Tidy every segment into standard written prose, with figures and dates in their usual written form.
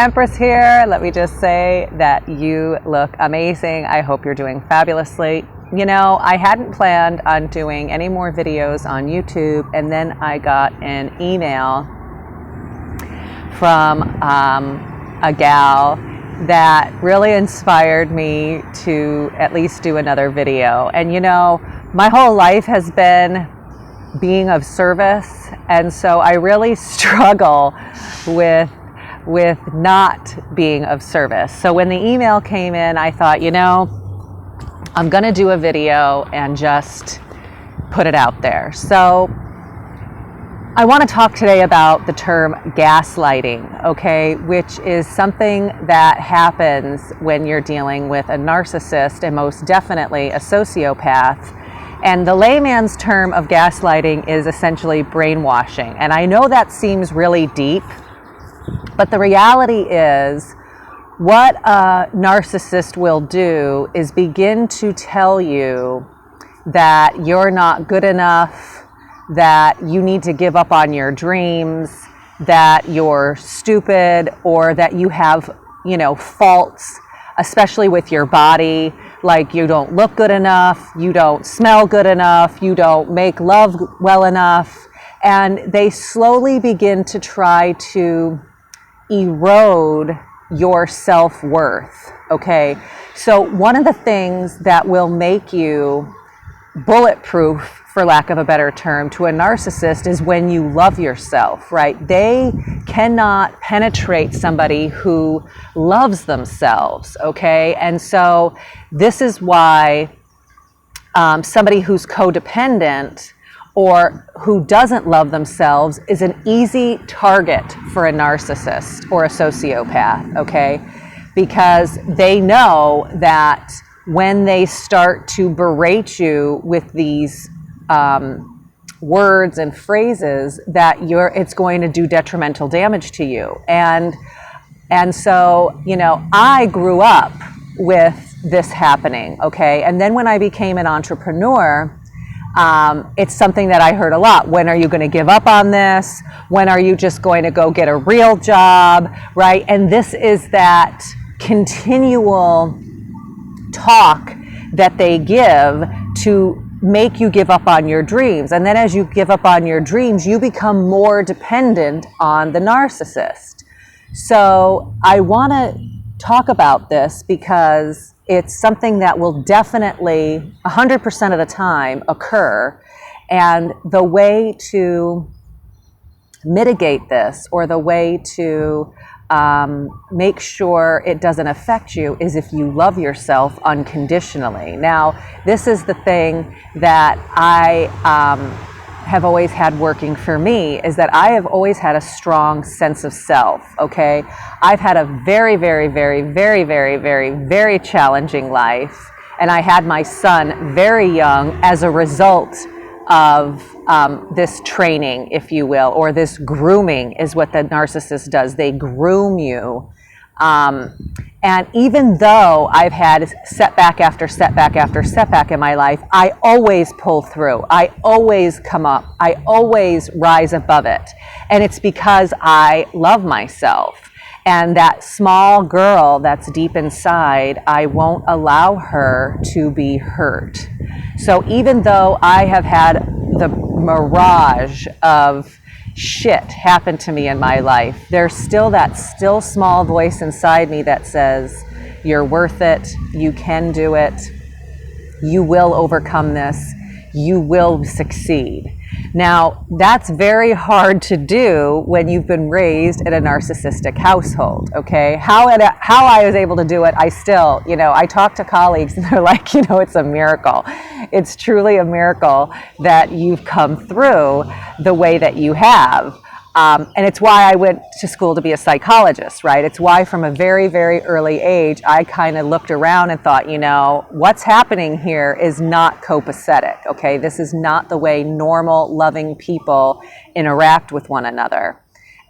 Empress here. Let me just say that you look amazing. I hope you're doing fabulously. You know, I hadn't planned on doing any more videos on YouTube, and then I got an email from a gal that really inspired me to at least do another video. And you know, my whole life has been being of service, and so I really struggle with not being of service. So when the email came in, I thought, you know, I'm going to do a video and just put it out there. So I want to talk today about the term gaslighting, okay, which is something that happens when you're dealing with a narcissist and most definitely a sociopath. And the layman's term of gaslighting is essentially brainwashing. And I know that seems really deep, but the reality is what a narcissist will do is begin to tell you that you're not good enough, that you need to give up on your dreams, that you're stupid, or that you have, you know, faults, especially with your body, like you don't look good enough, you don't smell good enough, you don't make love well enough, and they slowly begin to try to erode your self-worth, okay? So one of the things that will make you bulletproof, for lack of a better term, to a narcissist is when you love yourself, right? They cannot penetrate somebody who loves themselves, okay? And so this is why somebody who's codependent or who doesn't love themselves is an easy target for a narcissist or a sociopath, okay? Because they know that when they start to berate you with these words and phrases, that it's going to do detrimental damage to you. And so, you know, I grew up with this happening, okay? And then when I became an entrepreneur, it's something that I heard a lot. When are you going to give up on this? When are you just going to go get a real job, right? And this is that continual talk that they give to make you give up on your dreams. And then as you give up on your dreams, you become more dependent on the narcissist. So I want to talk about this because it's something that will definitely 100% of the time occur. And the way to mitigate this, or the way to make sure it doesn't affect you, is if you love yourself unconditionally. Now, this is the thing that I have always had working for me, is that I have always had a strong sense of self, okay? I've had a very, very, very, very, very, very, very challenging life, and I had my son very young as a result of this training, if you will, or this grooming is what the narcissist does. They groom you. And even though I've had setback after setback after setback in my life, I always pull through. I always come up. I always rise above it. And it's because I love myself. And that small girl that's deep inside, I won't allow her to be hurt. So even though I have had the mirage of shit happen to me in my life, there's still that small voice inside me that says, you're worth it, you can do it, you will overcome this, you will succeed. Now, that's very hard to do when you've been raised in a narcissistic household, okay? How I was able to do it, I still, you know, I talk to colleagues and they're like, you know, it's a miracle. It's truly a miracle that you've come through the way that you have. And it's why I went to school to be a psychologist, right? It's why from a very, very early age, I kind of looked around and thought, you know, what's happening here is not copacetic, okay? This is not the way normal, loving people interact with one another.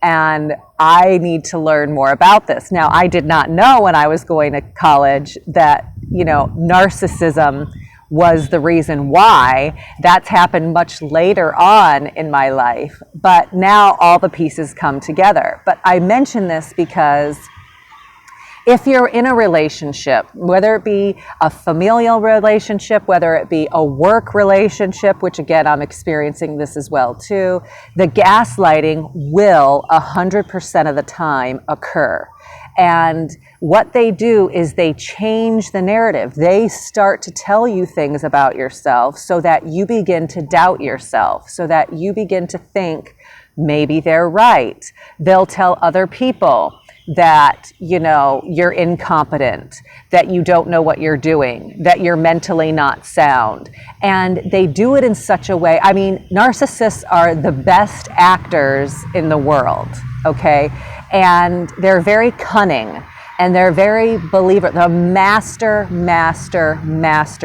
And I need to learn more about this. Now, I did not know when I was going to college that, you know, narcissism was the reason why. That's happened much later on in my life, but now all the pieces come together. But I mention this because if you're in a relationship, whether it be a familial relationship, whether it be a work relationship, which again, I'm experiencing this as well too, the gaslighting will 100% of the time occur. And what they do is they change the narrative. They start to tell you things about yourself so that you begin to doubt yourself, so that you begin to think maybe they're right. They'll tell other people that, you know, you're incompetent, that you don't know what you're doing, that you're mentally not sound. And they do it in such a way, I mean, narcissists are the best actors in the world, okay? And they're very cunning, and they're very they're master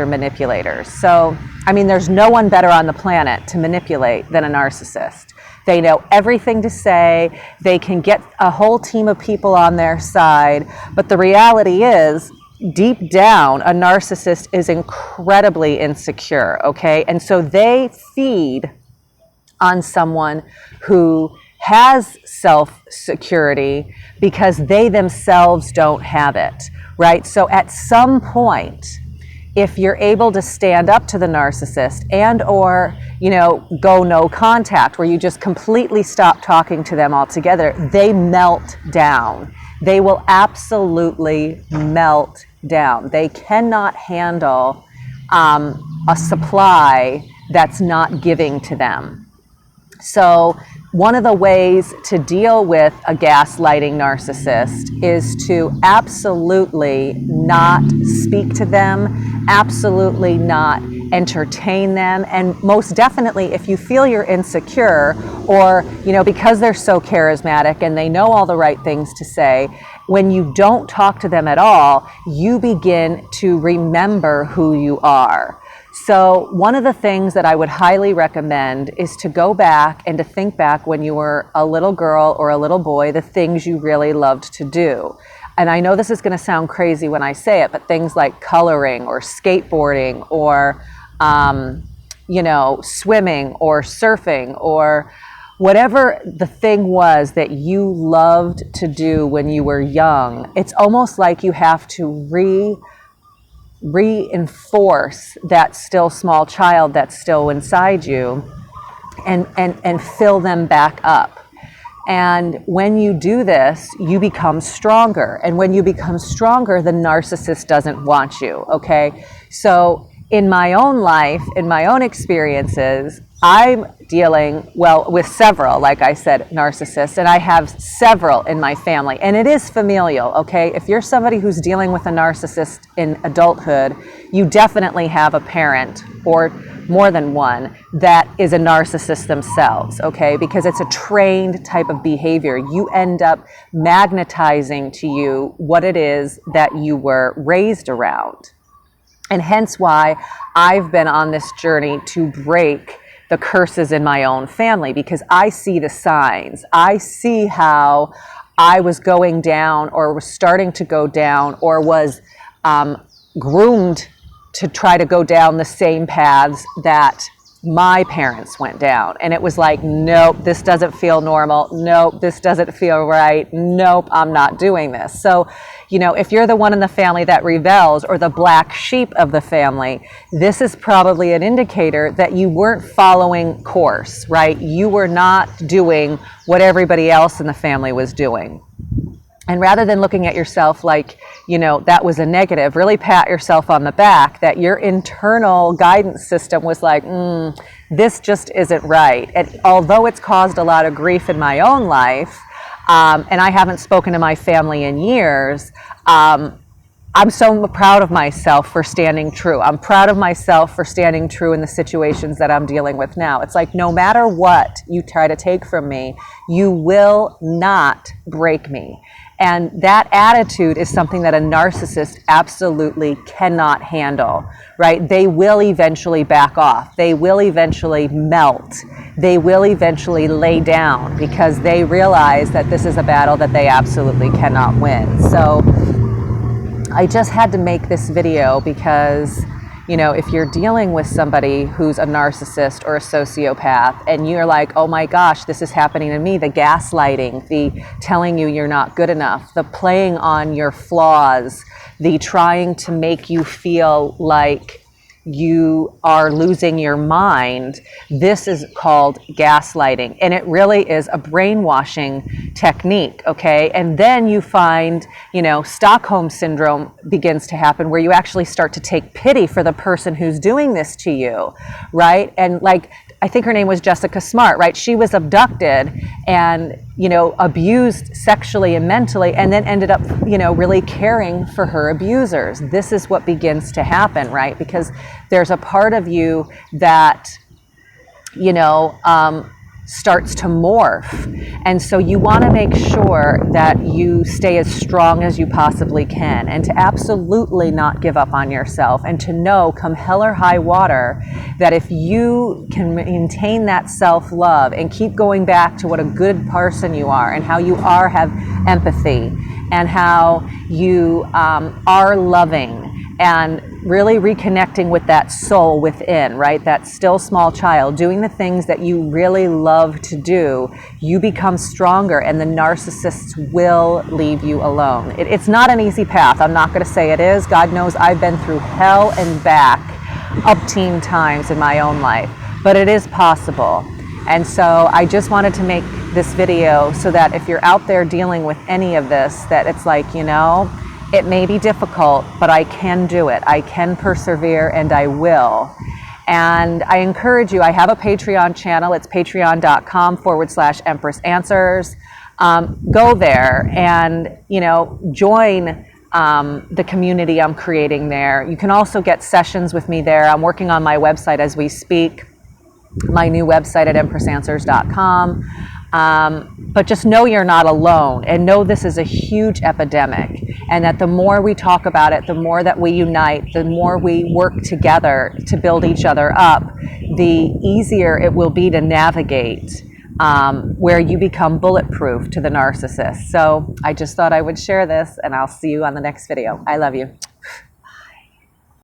manipulators. So, I mean, there's no one better on the planet to manipulate than a narcissist. They know everything to say. They can get a whole team of people on their side. But the reality is, deep down, a narcissist is incredibly insecure, okay? And so they feed on someone who has self-security because they themselves don't have it, right? So at some point, if you're able to stand up to the narcissist and or, you know, go no contact, where you just completely stop talking to them altogether, they melt down. They will absolutely melt down. They cannot handle a supply that's not giving to them. So one of the ways to deal with a gaslighting narcissist is to absolutely not speak to them, absolutely not entertain them, and most definitely if you feel you're insecure or, you know, because they're so charismatic and they know all the right things to say, when you don't talk to them at all, you begin to remember who you are. So one of the things that I would highly recommend is to go back and to think back when you were a little girl or a little boy, the things you really loved to do. And I know this is going to sound crazy when I say it, but things like coloring or skateboarding or, you know, swimming or surfing or whatever the thing was that you loved to do when you were young, it's almost like you have to reinforce that still small child that's still inside you and fill them back up. And when you do this, you become stronger. And when you become stronger, the narcissist doesn't want you, okay? So in my own life, in my own experiences, I'm dealing, well, with several, like I said, narcissists, and I have several in my family, and it is familial, okay? If you're somebody who's dealing with a narcissist in adulthood, you definitely have a parent or more than one that is a narcissist themselves, okay? Because it's a trained type of behavior. You end up magnetizing to you what it is that you were raised around. And hence why I've been on this journey to break the curses in my own family, because I see the signs. I see how I was going down or was starting to go down or was groomed to try to go down the same paths that my parents went down. And it was like, nope, this doesn't feel normal. Nope, this doesn't feel right. Nope, I'm not doing this. So, you know, if you're the one in the family that rebels or the black sheep of the family, this is probably an indicator that you weren't following course, right? You were not doing what everybody else in the family was doing. And rather than looking at yourself like, you know, that was a negative, really pat yourself on the back that your internal guidance system was like, this just isn't right. And although it's caused a lot of grief in my own life, and I haven't spoken to my family in years, I'm so proud of myself for standing true. I'm proud of myself for standing true in the situations that I'm dealing with now. It's like no matter what you try to take from me, you will not break me. And that attitude is something that a narcissist absolutely cannot handle, right? They will eventually back off. They will eventually melt. They will eventually lay down because they realize that this is a battle that they absolutely cannot win. So I just had to make this video because, you know, if you're dealing with somebody who's a narcissist or a sociopath and you're like, oh my gosh, this is happening to me, the gaslighting, the telling you you're not good enough, the playing on your flaws, the trying to make you feel like you are losing your mind, this is called gaslighting. And it really is a brainwashing technique, okay? And then you find, you know, Stockholm syndrome begins to happen where you actually start to take pity for the person who's doing this to you, right? And like, I think her name was Jessica Smart, right? She was abducted and, you know, abused sexually and mentally, and then ended up, you know, really caring for her abusers. This is what begins to happen, right? Because there's a part of you that, you know, starts to morph. And so you want to make sure that you stay as strong as you possibly can, and to absolutely not give up on yourself, and to know, come hell or high water, that if you can maintain that self-love and keep going back to what a good person you are, and how you are, have empathy, and how you are loving, and really reconnecting with that soul within, right? That still small child, doing the things that you really love to do, you become stronger, and the narcissists will leave you alone. It's not an easy path. I'm not going to say it is. God knows I've been through hell and back umpteen times in my own life, but it is possible. And so I just wanted to make this video so that if you're out there dealing with any of this, that it's like, you know, it may be difficult, but I can do it. I can persevere, and I will. And I encourage you, I have a Patreon channel. It's patreon.com/Empress Answers. Go there and, you know, join the community I'm creating there. You can also get sessions with me there. I'm working on my website as we speak, my new website at empressanswers.com. But just know you're not alone, and know this is a huge epidemic, and that the more we talk about it, the more that we unite, the more we work together to build each other up, the easier it will be to navigate where you become bulletproof to the narcissist. So I just thought I would share this, and I'll see you on the next video. I love you.